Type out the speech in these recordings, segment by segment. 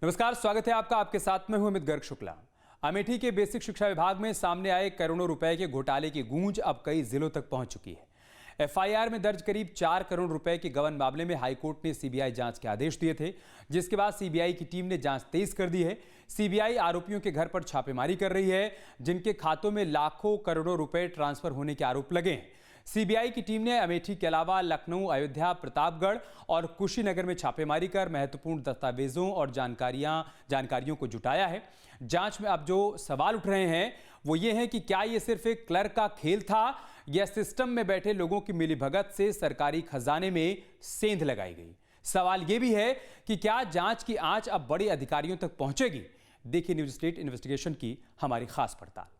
नमस्कार, स्वागत है आपका। आपके साथ में हूं अमित गर्ग शुक्ला। अमेठी के बेसिक शिक्षा विभाग में सामने आए करोड़ों रुपए के घोटाले की गूंज अब कई जिलों तक पहुंच चुकी है। एफआईआर में दर्ज करीब 4 करोड़ रुपए के गबन मामले में हाईकोर्ट ने सीबीआई जांच के आदेश दिए थे, जिसके बाद सीबीआई की टीम ने जांच तेज कर दी है। सीबीआई आरोपियों के घर पर छापेमारी कर रही है, जिनके खातों में लाखों करोड़ों रुपए ट्रांसफर होने के आरोप लगे हैं। सीबीआई की टीम ने अमेठी के अलावा लखनऊ, अयोध्या, प्रतापगढ़ और कुशीनगर में छापेमारी कर महत्वपूर्ण दस्तावेजों और जानकारियों को जुटाया है। जांच में अब जो सवाल उठ रहे हैं वो ये हैं कि क्या ये सिर्फ एक क्लर्क का खेल था या सिस्टम में बैठे लोगों की मिलीभगत से सरकारी खजाने में सेंध लगाई गई। सवाल ये भी है कि क्या जांच की आंच अब बड़े अधिकारियों तक पहुंचेगी। देखिए न्यूज स्टेट इन्वेस्टिगेशन की हमारी खास पड़ताल।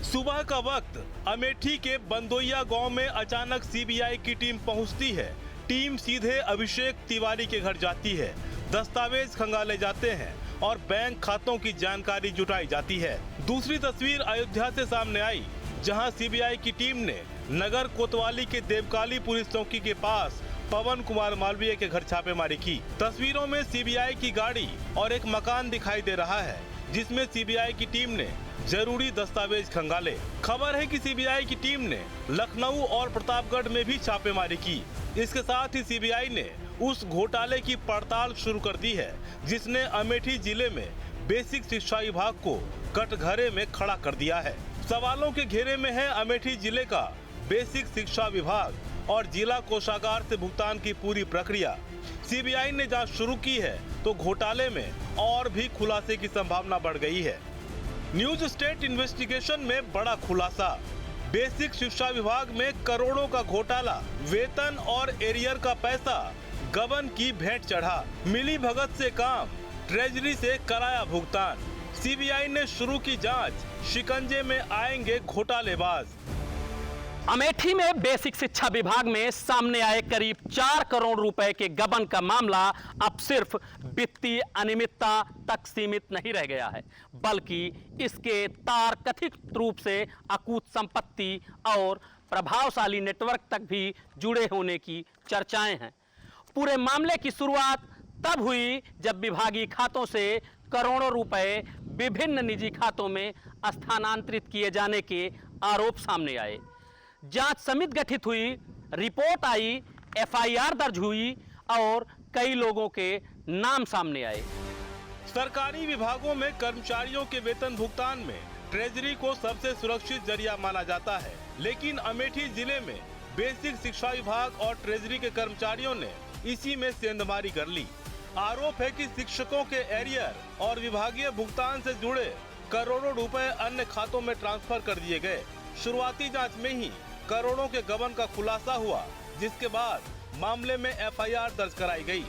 सुबह का वक्त अमेठी के बंदोइया गांव में अचानक सीबीआई की टीम पहुंचती है। टीम सीधे अभिषेक तिवारी के घर जाती है, दस्तावेज खंगाले जाते हैं और बैंक खातों की जानकारी जुटाई जाती है। दूसरी तस्वीर अयोध्या से सामने आई, जहां सीबीआई की टीम ने नगर कोतवाली के देवकाली पुलिस चौकी के पास पवन कुमार मालवीय के घर छापेमारी की। तस्वीरों में सीबीआई की गाड़ी और एक मकान दिखाई दे रहा है, जिसमें सीबीआई की टीम ने जरूरी दस्तावेज खंगाले। खबर है कि सीबीआई की टीम ने लखनऊ और प्रतापगढ़ में भी छापेमारी की। इसके साथ ही सीबीआई ने उस घोटाले की पड़ताल शुरू कर दी है, जिसने अमेठी जिले में बेसिक शिक्षा विभाग को कटघरे में खड़ा कर दिया है। सवालों के घेरे में है अमेठी जिले का बेसिक शिक्षा विभाग और जिला कोषागार से भुगतान की पूरी प्रक्रिया। सीबीआई ने जांच शुरू की है तो घोटाले में और भी खुलासे की संभावना बढ़ गई है। न्यूज स्टेट इन्वेस्टिगेशन में बड़ा खुलासा, बेसिक शिक्षा विभाग में करोड़ों का घोटाला, वेतन और एरियर का पैसा गबन की भेंट चढ़ा, मिली भगत से काम, ट्रेजरी से कराया भुगतान। सीबीआई ने शुरू की जांच, शिकंजे में आएंगे घोटालेबाज। अमेठी में बेसिक शिक्षा विभाग में सामने आए करीब 4 करोड़ रुपए के गबन का मामला अब सिर्फ वित्तीय अनियमितता तक सीमित नहीं रह गया है, बल्कि इसके तार कथित रूप से अकूत संपत्ति और प्रभावशाली नेटवर्क तक भी जुड़े होने की चर्चाएं हैं। पूरे मामले की शुरुआत तब हुई जब विभागीय खातों से करोड़ों रुपए विभिन्न निजी खातों में स्थानांतरित किए जाने के आरोप सामने आए। जांच समिति गठित हुई, रिपोर्ट आई, एफआईआर दर्ज हुई और कई लोगों के नाम सामने आए। सरकारी विभागों में कर्मचारियों के वेतन भुगतान में ट्रेजरी को सबसे सुरक्षित जरिया माना जाता है, लेकिन अमेठी जिले में बेसिक शिक्षा विभाग और ट्रेजरी के कर्मचारियों ने इसी में सेंधमारी कर ली। आरोप है कि शिक्षकों के एरियर और विभागीय भुगतान से जुड़े करोड़ों रुपए अन्य खातों में ट्रांसफर कर दिए गए। शुरुआती जांच में ही करोड़ों के गबन का खुलासा हुआ, जिसके बाद मामले में एफआईआर दर्ज कराई गई।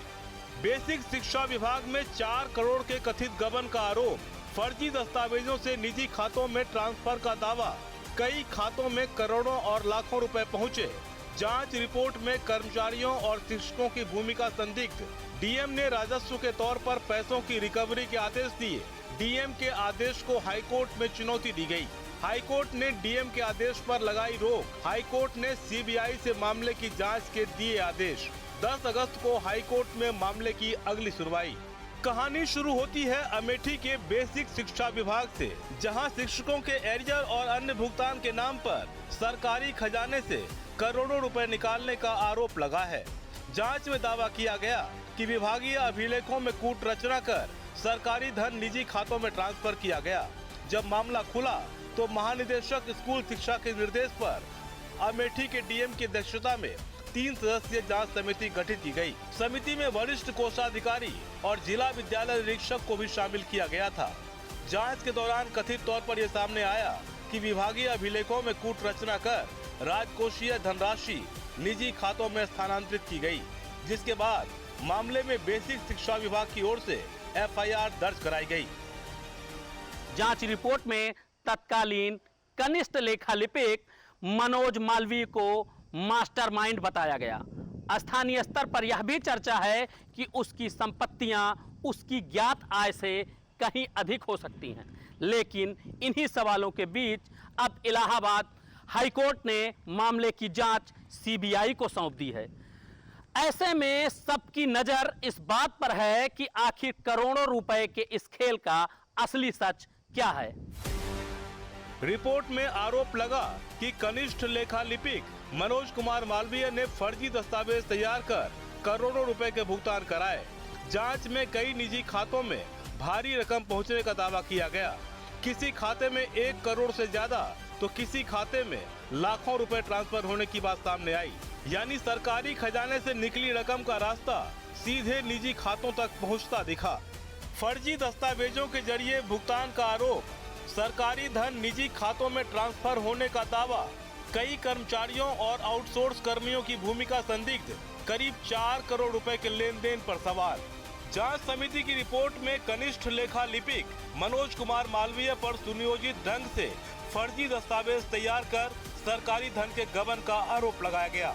बेसिक शिक्षा विभाग में 4 करोड़ के कथित गबन का आरोप, फर्जी दस्तावेजों से निजी खातों में ट्रांसफर का दावा, कई खातों में करोड़ों और लाखों रुपए पहुंचे। जांच रिपोर्ट में कर्मचारियों और शिक्षकों की भूमिका संदिग्ध। डीएम ने राजस्व के तौर पर पैसों की रिकवरी के आदेश दिए। डीएम के आदेश को हाईकोर्ट में चुनौती दी गई। हाईकोर्ट ने डीएम के आदेश पर लगाई रोक। हाईकोर्ट ने सीबीआई से मामले की जांच के दिए आदेश। 10 अगस्त को हाईकोर्ट में मामले की अगली सुनवाई। कहानी शुरू होती है अमेठी के बेसिक शिक्षा विभाग से, जहां शिक्षकों के एरियर और अन्य भुगतान के नाम पर सरकारी खजाने से करोड़ों रुपए निकालने का आरोप लगा है। जांच में दावा किया गया कि विभागीय अभिलेखों में कूट रचना कर सरकारी धन निजी खातों में ट्रांसफर किया गया। जब मामला खुला तो महानिदेशक स्कूल शिक्षा के निर्देश पर अमेठी के डीएम की अध्यक्षता में 3 सदस्यीय जांच समिति गठित की गई। समिति में वरिष्ठ कोषाधिकारी और जिला विद्यालय निरीक्षक को भी शामिल किया गया था। जांच के दौरान कथित तौर पर यह सामने आया कि विभागीय अभिलेखों में कूट रचना कर राजकोषीय धनराशि निजी खातों में स्थानांतरित की गई, जिसके बाद मामले में बेसिक शिक्षा विभाग की ओर से एफआईआर दर्ज कराई गई। जांच रिपोर्ट में तत्कालीन कनिष्ठ लेखा लिपिक मनोज मालवीय को मास्टरमाइंड बताया गया। स्थानीय स्तर पर यह भी चर्चा है कि उसकी संपत्तियां उसकी ज्ञात आय से कहीं अधिक हो सकती हैं, लेकिन इन्हीं सवालों के बीच अब इलाहाबाद हाईकोर्ट ने मामले की जांच सीबीआई को सौंप दी है। ऐसे में सबकी नजर इस बात पर है कि आखिर करोड़ों रुपए के इस खेल का असली सच क्या है। रिपोर्ट में आरोप लगा कि कनिष्ठ लेखा लिपिक मनोज कुमार मालवीय ने फर्जी दस्तावेज तैयार कर करोड़ों रुपए के भुगतान कराए। जांच में कई निजी खातों में भारी रकम पहुंचने का दावा किया गया। किसी खाते में 1 करोड़ से ज्यादा तो किसी खाते में लाखों रुपए ट्रांसफर होने की बात सामने आई। यानी सरकारी खजाने से निकली रकम का रास्ता सीधे निजी खातों तक पहुंचता दिखा। फर्जी दस्तावेजों के जरिए भुगतान का आरोप, सरकारी धन निजी खातों में ट्रांसफर होने का दावा, कई कर्मचारियों और आउटसोर्स कर्मियों की भूमिका संदिग्ध, करीब 4 करोड़ रुपए के लेन देन पर सवाल। जांच समिति की रिपोर्ट में कनिष्ठ लेखा लिपिक मनोज कुमार मालवीय पर सुनियोजित ढंग से फर्जी दस्तावेज तैयार कर सरकारी धन के गबन का आरोप लगाया गया।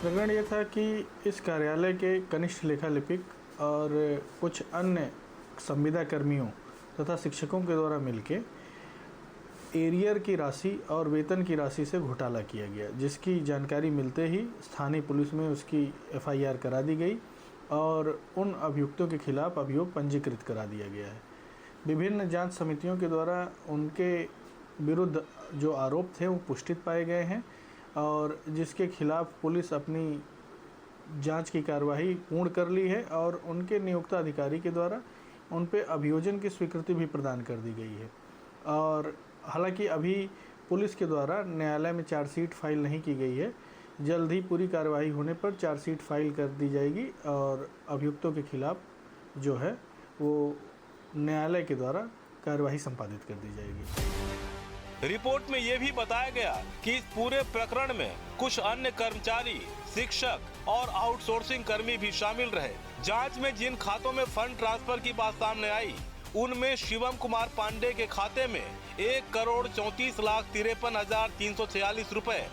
प्रकरण ये था कि इस कार्यालय के कनिष्ठ लेखा लिपिक और कुछ अन्य संविदा कर्मियों तथा शिक्षकों के द्वारा मिलके एरियर की राशि और वेतन की राशि से घोटाला किया गया, जिसकी जानकारी मिलते ही स्थानीय पुलिस में उसकी एफआईआर करा दी गई और उन अभियुक्तों के खिलाफ अभियोग पंजीकृत करा दिया गया है। विभिन्न जांच समितियों के द्वारा उनके विरुद्ध जो आरोप थे वो पुष्टित पाए गए हैं और जिसके खिलाफ पुलिस अपनी जांच की कार्यवाही पूर्ण कर ली है और उनके नियोक्ता अधिकारी के द्वारा उन पे अभियोजन की स्वीकृति भी प्रदान कर दी गई है। और हालांकि अभी पुलिस के द्वारा न्यायालय में चार्जशीट फाइल नहीं की गई है। जल्द ही पूरी कार्यवाही होने पर चार्जशीट फाइल कर दी जाएगी और अभियुक्तों के खिलाफ जो है वो न्यायालय के द्वारा कार्यवाही संपादित कर दी जाएगी। रिपोर्ट में ये भी बताया गया कि इस पूरे प्रकरण में कुछ अन्य कर्मचारी, शिक्षक और आउटसोर्सिंग कर्मी भी शामिल रहे। जांच में जिन खातों में फंड ट्रांसफर की बात सामने आई उनमें शिवम कुमार पांडे के खाते में 1,34,53,346 रुपए,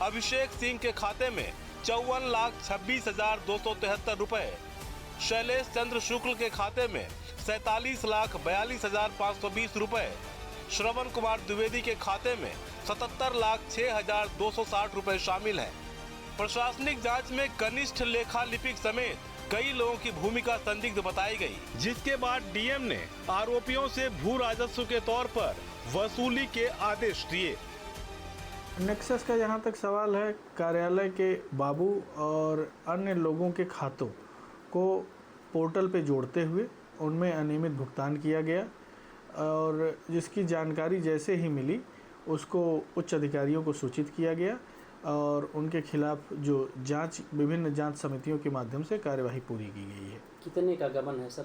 अभिषेक सिंह के खाते में 54,26,273 रुपए, शैलेश चंद्र शुक्ल के खाते में 47,42,520 रुपए, श्रवण कुमार द्विवेदी के खाते में 77,06,260 रुपए शामिल हैं। प्रशासनिक जांच में कनिष्ठ लेखा लिपिक समेत कई लोगों की भूमिका संदिग्ध बताई गई, जिसके बाद डीएम ने आरोपियों से भू राजस्व के तौर पर वसूली के आदेश दिए। नेक्सस का जहाँ तक सवाल है, कार्यालय के बाबू और अन्य लोगों के खातों को पोर्टल पे जोड़ते हुए उनमें अनियमित भुगतान किया गया और जिसकी जानकारी जैसे ही मिली उसको उच्च अधिकारियों को सूचित किया गया और उनके खिलाफ जो जांच विभिन्न जांच समितियों के माध्यम से कार्यवाही पूरी की गई है। कितने का गबन है सर?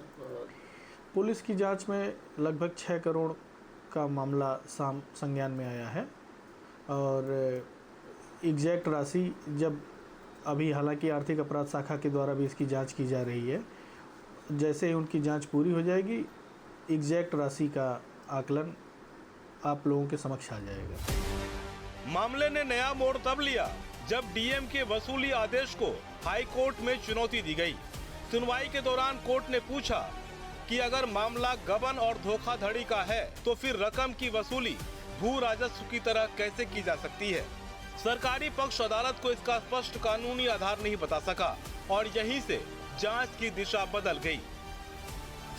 पुलिस की जांच में लगभग 6 करोड़ का मामला संज्ञान में आया है और एग्जैक्ट राशि जब अभी हालांकि आर्थिक अपराध शाखा के द्वारा भी इसकी जांच की जा रही है, जैसे ही उनकी जांच पूरी हो जाएगी एग्जैक्ट राशि का आकलन आप लोगों के समक्ष आ जाएगा। मामले ने नया मोड़ तब लिया जब डीएम के वसूली आदेश को हाई कोर्ट में चुनौती दी गई। सुनवाई के दौरान कोर्ट ने पूछा कि अगर मामला गबन और धोखाधड़ी का है तो फिर रकम की वसूली भू राजस्व की तरह कैसे की जा सकती है। सरकारी पक्ष अदालत को इसका स्पष्ट कानूनी आधार नहीं बता सका और यहीं से जांच की दिशा बदल गई।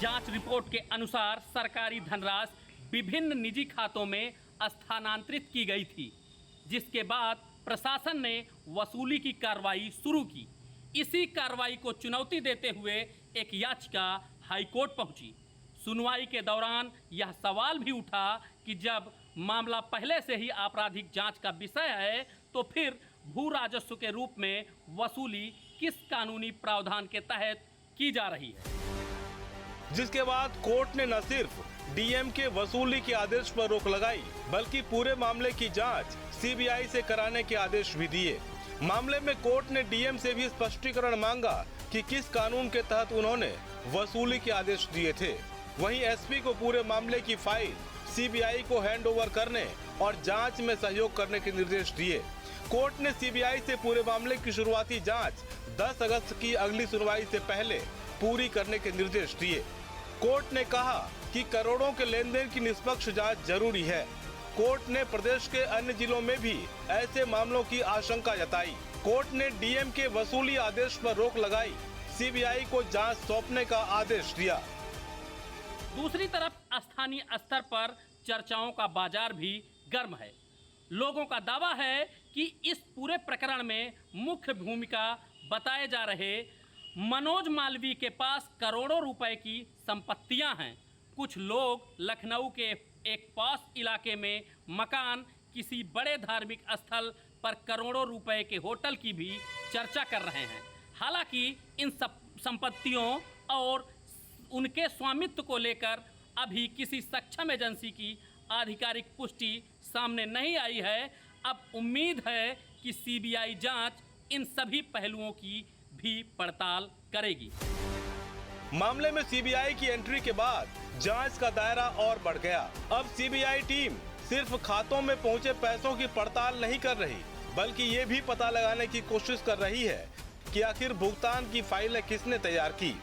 जांच रिपोर्ट के अनुसार सरकारी धनराशि विभिन्न निजी खातों में स्थानांतरित की गई थी, जिसके बाद प्रशासन ने वसूली की कार्रवाई शुरू की। इसी कार्रवाई को चुनौती देते हुए एक याचिका हाईकोर्ट पहुंची। सुनवाई के दौरान यह सवाल भी उठा कि जब मामला पहले से ही आपराधिक जांच का विषय है तो फिर भू राजस्व के रूप में वसूली किस कानूनी प्रावधान के तहत की जा रही है। जिसके बाद कोर्ट ने न सिर्फ डीएम के वसूली के आदेश पर रोक लगाई बल्कि पूरे मामले की जांच सीबीआई से कराने के आदेश भी दिए। मामले में कोर्ट ने डीएम से भी स्पष्टीकरण मांगा कि किस कानून के तहत उन्होंने वसूली के आदेश दिए थे। वहीं एसपी को पूरे मामले की फाइल सीबीआई को हैंडओवर करने और जांच में सहयोग करने के निर्देश दिए। कोर्ट ने सीबीआई से पूरे मामले की शुरुआती जांच 10 अगस्त की अगली सुनवाई से पहले पूरी करने के निर्देश दिए। कोर्ट ने कहा कि करोड़ों के लेन देन की निष्पक्ष जांच जरूरी है कोर्ट ने प्रदेश के अन्य जिलों में भी ऐसे मामलों की आशंका जताई। कोर्ट ने डीएम के वसूली आदेश पर रोक लगाई, सीबीआई को जांच सौंपने का आदेश दिया। दूसरी तरफ स्थानीय स्तर पर चर्चाओं का बाजार भी गर्म है। लोगों का दावा है कि इस पूरे प्रकरण में मुख्य भूमिका बताए जा रहे मनोज मालवीय के पास करोड़ों रुपए की संपत्तियां हैं। कुछ लोग लखनऊ के एक पॉश इलाके में मकान, किसी बड़े धार्मिक स्थल पर करोड़ों रुपए के होटल की भी चर्चा कर रहे हैं। हालांकि इन सब संपत्तियों और उनके स्वामित्व को लेकर अभी किसी सक्षम एजेंसी की आधिकारिक पुष्टि सामने नहीं आई है। अब उम्मीद है कि सीबीआई जांच इन सभी पहलुओं की भी पड़ताल करेगी। मामले में सीबीआई की एंट्री के बाद जांच का दायरा और बढ़ गया। अब सीबीआई टीम सिर्फ खातों में पहुंचे पैसों की पड़ताल नहीं कर रही, बल्कि ये भी पता लगाने की कोशिश कर रही है कि आखिर भुगतान की फाइलें किसने तैयार की,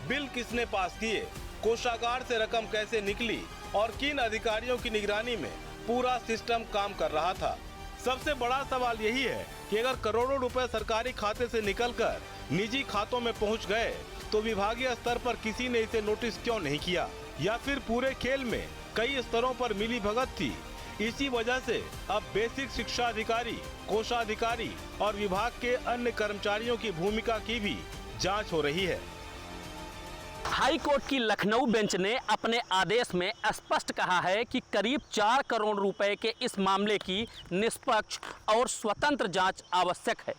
बिल किसने पास किए, कोषागार से रकम कैसे निकली और किन अधिकारियों की निगरानी में पूरा सिस्टम काम कर रहा था। सबसे बड़ा सवाल यही है कि अगर करोड़ों रुपए सरकारी खाते से निकलकर निजी खातों में पहुंच गए तो विभागीय स्तर पर किसी ने इसे नोटिस क्यों नहीं किया, या फिर पूरे खेल में कई स्तरों पर मिली भगत थी। इसी वजह से अब बेसिक शिक्षा अधिकारी, कोषाधिकारी और विभाग के अन्य कर्मचारियों की भूमिका की भी जांच हो रही है। हाई कोर्ट की लखनऊ बेंच ने अपने आदेश में स्पष्ट कहा है कि करीब 4 करोड़ रुपए के इस मामले की निष्पक्ष और स्वतंत्र जांच आवश्यक है।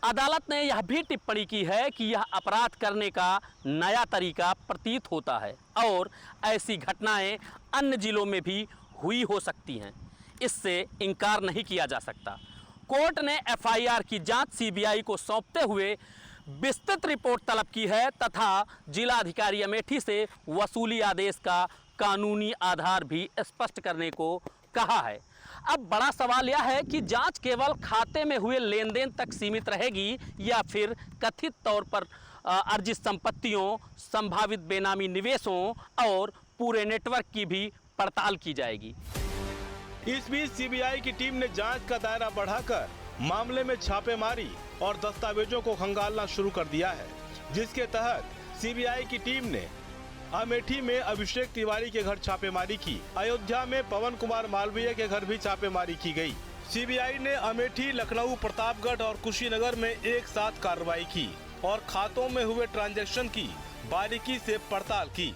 अदालत ने यह भी टिप्पणी की है कि यह अपराध करने का नया तरीका प्रतीत होता है और ऐसी घटनाएं अन्य जिलों में भी हुई हो सकती हैं। इससे इनकार नहीं किया जा सकता। कोर्ट ने एफआईआर की जांच सीबीआई को सौंपते हुए विस्तृत रिपोर्ट तलब की है तथा जिलाधिकारी अमेठी से वसूली आदेश का कानूनी आधार भी स्पष्ट करने को कहा है। अब बड़ा सवाल यह है कि जांच केवल खाते में हुए लेन देन तक सीमित रहेगी या फिर कथित तौर पर अर्जित संपत्तियों, संभावित बेनामी निवेशों और पूरे नेटवर्क की भी पड़ताल की जाएगी। इस बीच सीबीआई की टीम ने जांच का दायरा बढ़ाकर मामले में छापेमारी और दस्तावेजों को खंगालना शुरू कर दिया है, जिसके तहत सीबीआई की टीम ने अमेठी में अभिषेक तिवारी के घर छापेमारी की। अयोध्या में पवन कुमार मालवीय के घर भी छापेमारी की गई। सीबीआई ने अमेठी, लखनऊ, प्रतापगढ़ और कुशीनगर में एक साथ कार्रवाई की और खातों में हुए ट्रांजैक्शन की बारीकी से पड़ताल की।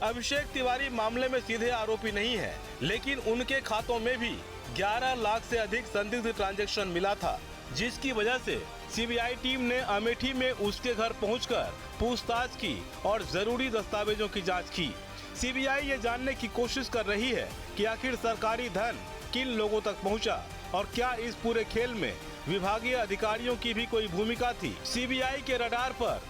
अभिषेक तिवारी मामले में सीधे आरोपी नहीं है, लेकिन उनके खातों में भी 11 लाख से अधिक संदिग्ध ट्रांजैक्शन मिला था, जिसकी वजह से सीबीआई टीम ने अमेठी में उसके घर पहुंचकर पूछताछ की और जरूरी दस्तावेजों की जांच की। सीबीआई ये जानने की कोशिश कर रही है कि आखिर सरकारी धन किन लोगों तक पहुंचा और क्या इस पूरे खेल में विभागीय अधिकारियों की भी कोई भूमिका थी। सीबीआई के रडार पर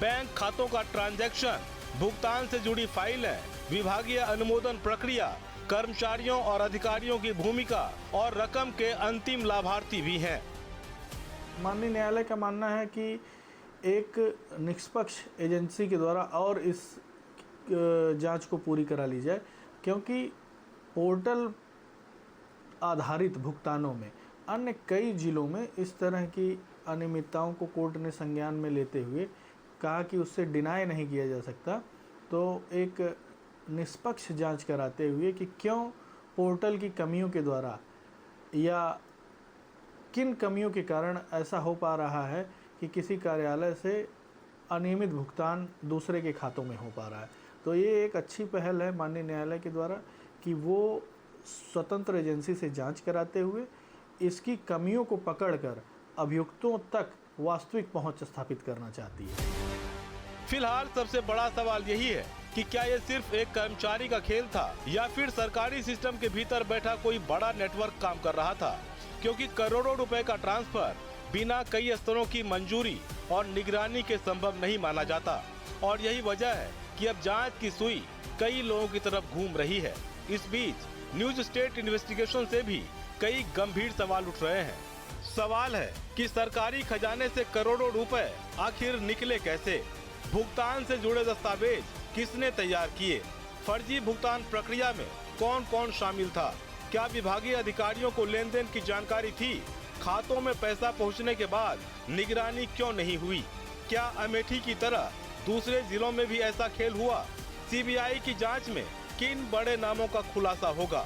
बैंक खातों का ट्रांजैक्शन, भुगतान से जुड़ी फाइलें, विभागीय अनुमोदन प्रक्रिया, कर्मचारियों और अधिकारियों की भूमिका और रकम के अंतिम लाभार्थी भी हैं। माननीय न्यायालय का मानना है कि एक निष्पक्ष एजेंसी के द्वारा और इस जांच को पूरी करा ली जाए, क्योंकि पोर्टल आधारित भुगतानों में अन्य कई जिलों में इस तरह की अनियमितताओं को कोर्ट ने संज्ञान में लेते हुए कहा कि उससे डिनाई नहीं किया जा सकता। तो एक निष्पक्ष जांच कराते हुए कि क्यों पोर्टल की कमियों के द्वारा या किन कमियों के कारण ऐसा हो पा रहा है कि किसी कार्यालय से अनियमित भुगतान दूसरे के खातों में हो पा रहा है। तो ये एक अच्छी पहल है माननीय न्यायालय के द्वारा कि वो स्वतंत्र एजेंसी से जांच कराते हुए इसकी कमियों को पकड़कर अभियुक्तों तक वास्तविक पहुंच स्थापित करना चाहती है। फिलहाल सबसे बड़ा सवाल यही है कि क्या ये सिर्फ एक कर्मचारी का खेल था या फिर सरकारी सिस्टम के भीतर बैठा कोई बड़ा नेटवर्क काम कर रहा था, क्योंकि करोड़ों रुपए का ट्रांसफर बिना कई स्तरों की मंजूरी और निगरानी के संभव नहीं माना जाता। और यही वजह है कि अब जांच की सुई कई लोगों की तरफ घूम रही है। इस बीच न्यूज स्टेट इन्वेस्टिगेशन से भी कई गंभीर सवाल उठ रहे हैं। सवाल है कि सरकारी खजाने से करोड़ों रुपए आखिर निकले कैसे, भुगतान से जुड़े दस्तावेज किसने तैयार किए, फर्जी भुगतान प्रक्रिया में कौन कौन शामिल था, क्या विभागीय अधिकारियों को लेन देन की जानकारी थी? खातों में पैसा पहुंचने के बाद निगरानी क्यों नहीं हुई? क्या अमेठी की तरह दूसरे जिलों में भी ऐसा खेल हुआ? सीबीआई की जांच में किन बड़े नामों का खुलासा होगा?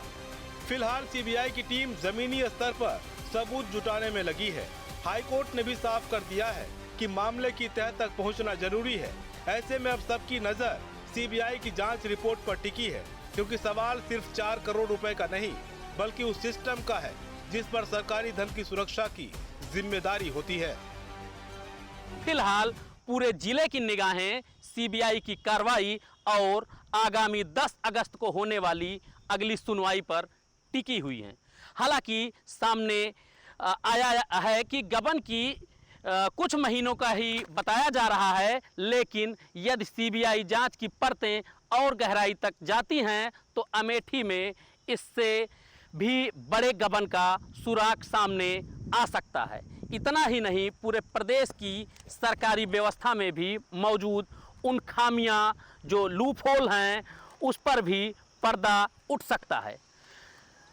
फिलहाल सीबीआई की टीम जमीनी स्तर पर सबूत जुटाने में लगी है। हाईकोर्ट ने भी साफ कर दिया है कि मामले की तह तक पहुंचना जरूरी है। ऐसे में अब सबकी नजर सीबीआई की जांच रिपोर्ट पर टिकी है, क्योंकि सवाल सिर्फ 4 करोड़ रुपए का नहीं, बल्कि उस सिस्टम का है जिस पर सरकारी धन की सुरक्षा की जिम्मेदारी होती है। फिलहाल पूरे जिले की निगाहें सीबीआई की कार्रवाई और आगामी 10 अगस्त को होने वाली अगली सुनवाई पर टिकी हुई हैं। हालांकि सामने आया है कि गबन की कुछ महीनों का ही बताया जा रहा है, लेकिन यदि सीबीआई जांच की परतें और गहराई तक जाती हैं तो अमेठी में इससे भी बड़े गबन का सुराग सामने आ सकता है। इतना ही नहीं, पूरे प्रदेश की सरकारी व्यवस्था में भी मौजूद उन खामियां जो लूपहोल हैं उस पर भी पर्दा उठ सकता है,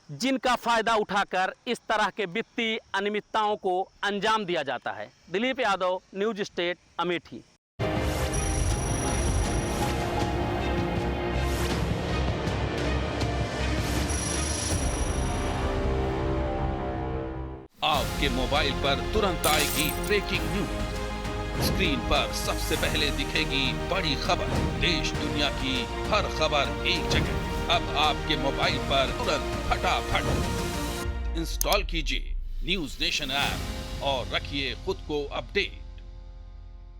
जिनका फायदा उठाकर इस तरह के वित्तीय अनियमितताओं को अंजाम दिया जाता है। Dilip Yadav, news state, Amethi. आपके मोबाइल पर तुरंत आएगी ब्रेकिंग न्यूज। स्क्रीन पर सबसे पहले दिखेगी बड़ी खबर। देश दुनिया की हर खबर एक जगह। अब आपके मोबाइल पर तुरंत फटाफट इंस्टॉल कीजिए न्यूज नेशन ऐप और रखिए खुद को अपडेट।